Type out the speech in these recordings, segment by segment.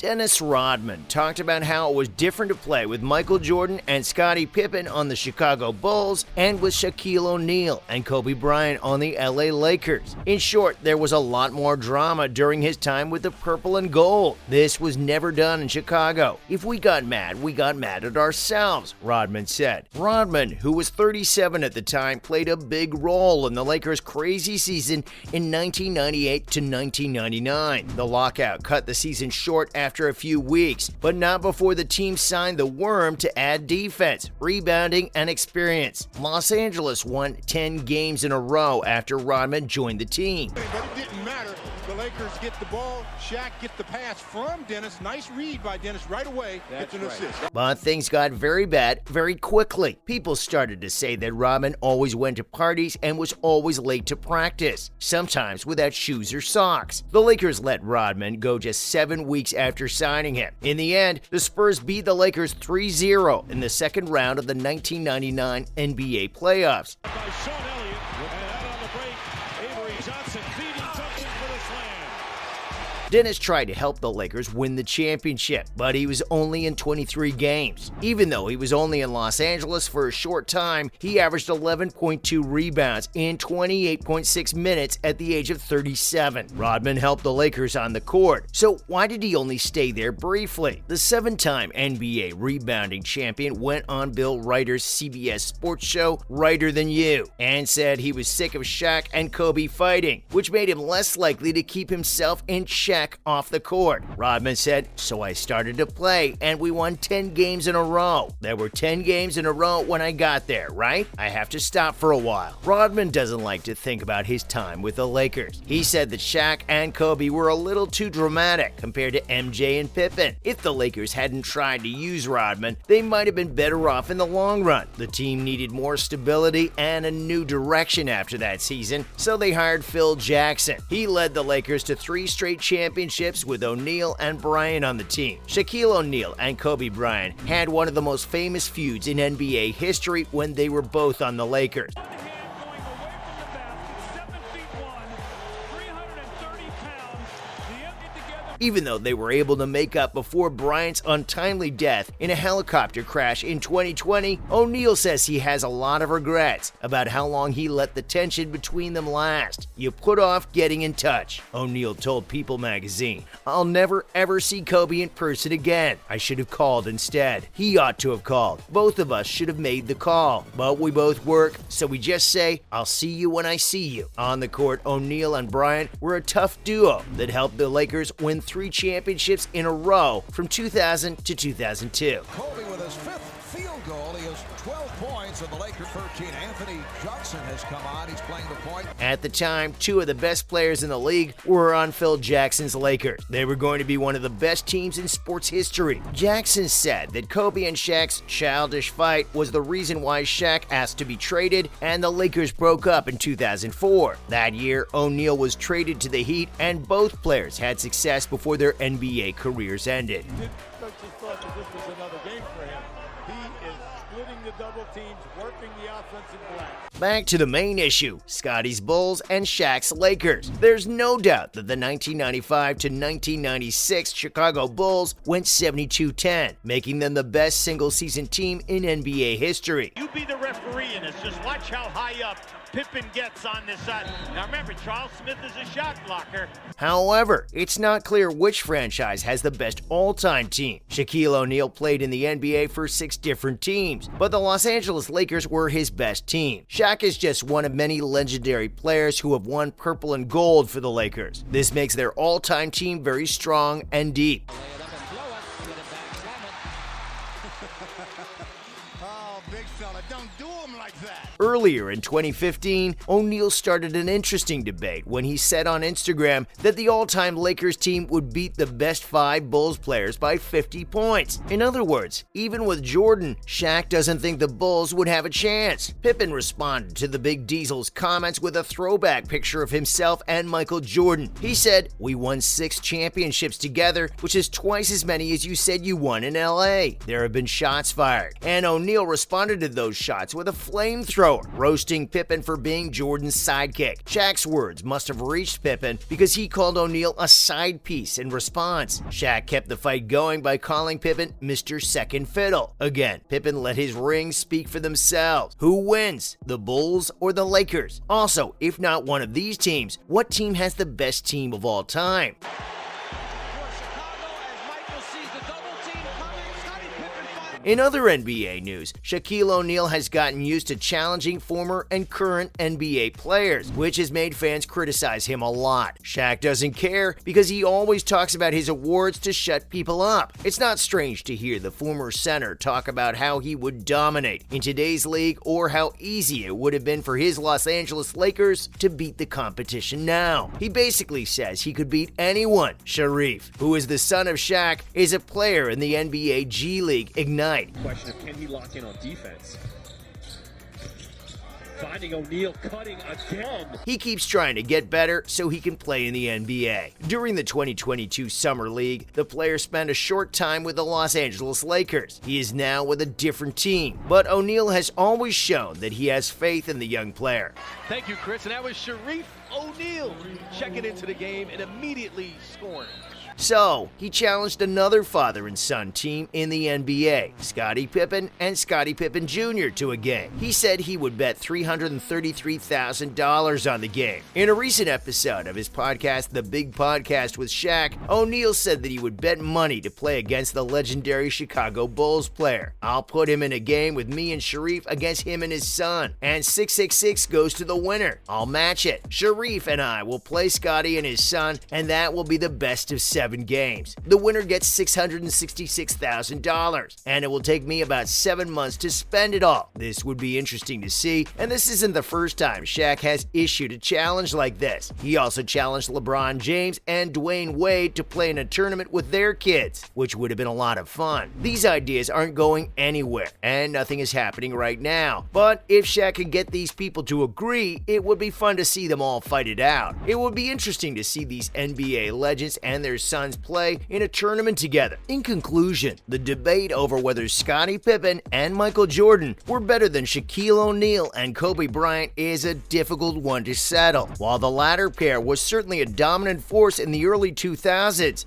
Dennis Rodman talked about how it was different to play with Michael Jordan and Scottie Pippen on the Chicago Bulls and with Shaquille O'Neal and Kobe Bryant on the LA Lakers. In short, there was a lot more drama during his time with the purple and gold. This was never done in Chicago. If we got mad at ourselves, Rodman said. Rodman, who was 37 at the time, played a big role in the Lakers' crazy season in 1998 to 1999. The lockout cut the season short after a few weeks, but not before the team signed the Worm to add defense, rebounding, and experience. Los Angeles won 10 games in a row after Rodman joined the team. But it didn't matter. The Lakers get the ball, Shaq get the pass from Dennis. Nice read by Dennis right away. Gets an assist. But things got very bad very quickly. People started to say that Rodman always went to parties and was always late to practice, sometimes without shoes or socks. The Lakers let Rodman go just 7 weeks after signing him. In the end, the Spurs beat the Lakers 3-0 in the second round of the 1999 NBA playoffs. Dennis tried to help the Lakers win the championship, but he was only in 23 games. Even though he was only in Los Angeles for a short time, he averaged 11.2 rebounds in 28.6 minutes at the age of 37. Rodman helped the Lakers on the court, so why did he only stay there briefly? The 7-time NBA rebounding champion went on Bill Ryder's CBS sports show, Ryder Than You, and said he was sick of Shaq and Kobe fighting, which made him less likely to keep himself and Shaq off the court. Rodman said, "So I started to play and we won 10 games in a row. There were 10 games in a row when I got there, right? I have to stop for a while." Rodman doesn't like to think about his time with the Lakers. He said that Shaq and Kobe were a little too dramatic compared to MJ and Pippen. If the Lakers hadn't tried to use Rodman, they might have been better off in the long run. The team needed more stability and a new direction after that season, so they hired Phil Jackson. He led the Lakers to 3 straight championships with O'Neal and Bryant on the team. Shaquille O'Neal and Kobe Bryant had one of the most famous feuds in NBA history when they were both on the Lakers. Even though they were able to make up before Bryant's untimely death in a helicopter crash in 2020, O'Neal says he has a lot of regrets about how long he let the tension between them last. "You put off getting in touch," O'Neal told People magazine. "I'll never ever see Kobe in person again. I should have called instead. He ought to have called. Both of us should have made the call. But we both work, so we just say, 'I'll see you when I see you.'" On the court, O'Neal and Bryant were a tough duo that helped the Lakers win 3 championships in a row from 2000 to 2002. Kobe with his 5th field goal. He has 12 points in the Lakers 13. Anthony Johnson has come on. He's playing the point. At the time, 2 of the best players in the league were on Phil Jackson's Lakers. They were going to be one of the best teams in sports history. Jackson said that Kobe and Shaq's childish fight was the reason why Shaq asked to be traded and the Lakers broke up in 2004. That year, O'Neal was traded to the Heat and both players had success before their NBA careers ended. Coaches thought that this was another game for him. He is splitting the double teams, working the offensive glass. Back to the main issue, Scottie's Bulls and Shaq's Lakers. There's no doubt that the 1995 to 1996 Chicago Bulls went 72-10, making them the best single-season team in NBA history. You be the referee in this. Just watch how high up Pippen gets on this side. Now remember, Charles Smith is a shot blocker. However, it's not clear which franchise has the best all-time team. Shaquille O'Neal played in the NBA for 6 different teams, but the Los Angeles Lakers were his best team. Shaq is just one of many legendary players who have won purple and gold for the Lakers. This makes their all-time team very strong and deep. Oh, big fella, don't do him like that. Earlier in 2015, O'Neal started an interesting debate when he said on Instagram that the all-time Lakers team would beat the best 5 Bulls players by 50 points. In other words, even with Jordan, Shaq doesn't think the Bulls would have a chance. Pippen responded to the Big Diesel's comments with a throwback picture of himself and Michael Jordan. He said, "We won 6 championships together, which is twice as many as you said you won in LA. There have been shots fired." And O'Neal responded to those shots with a flamethrower. flamethrower, roasting Pippen for being Jordan's sidekick. Shaq's words must have reached Pippen because he called O'Neal a side piece in response. Shaq kept the fight going by calling Pippen Mr. Second Fiddle. Again, Pippen let his rings speak for themselves. Who wins, the Bulls or the Lakers? Also, if not one of these teams, what team has the best team of all time? In other NBA news, Shaquille O'Neal has gotten used to challenging former and current NBA players, which has made fans criticize him a lot. Shaq doesn't care because he always talks about his awards to shut people up. It's not strange to hear the former center talk about how he would dominate in today's league or how easy it would have been for his Los Angeles Lakers to beat the competition now. He basically says he could beat anyone. Sharif, who is the son of Shaq, is a player in the NBA G League Ignite. Question of can he lock in on defense? Finding O'Neal cutting again. He keeps trying to get better so he can play in the NBA. During the 2022 Summer League, the player spent a short time with the Los Angeles Lakers. He is now with a different team, but O'Neal has always shown that he has faith in the young player. Thank you, Chris, and that was Sharif O'Neal checking into the game and immediately scoring. So, he challenged another father and son team in the NBA, Scottie Pippen and Scottie Pippen Jr., to a game. He said he would bet $333,000 on the game. In a recent episode of his podcast, The Big Podcast with Shaq, O'Neal said that he would bet money to play against the legendary Chicago Bulls player. I'll put him in a game with me and Sharif against him and his son, and 666 goes to the winner. I'll match it. Sharif and I will play Scottie and his son, and that will be the best of 7 games. The winner gets $666,000, and it will take me about 7 months to spend it all. This would be interesting to see, and this isn't the first time Shaq has issued a challenge like this. He also challenged LeBron James and Dwayne Wade to play in a tournament with their kids, which would have been a lot of fun. These ideas aren't going anywhere, and nothing is happening right now. But if Shaq could get these people to agree, it would be fun to see them all fight it out. It would be interesting to see these NBA legends and their sons play in a tournament together. In conclusion, the debate over whether Scottie Pippen and Michael Jordan were better than Shaquille O'Neal and Kobe Bryant is a difficult one to settle. While the latter pair was certainly a dominant force in the early 2000s,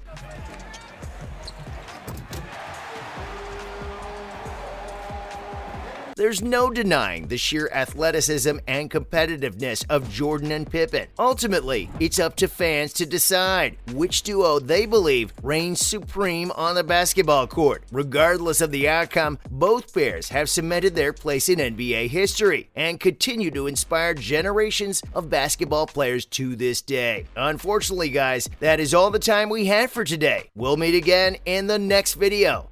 there's no denying the sheer athleticism and competitiveness of Jordan and Pippen. Ultimately, it's up to fans to decide which duo they believe reigns supreme on the basketball court. Regardless of the outcome, both pairs have cemented their place in NBA history and continue to inspire generations of basketball players to this day. Unfortunately, guys, that is all the time we had for today. We'll meet again in the next video.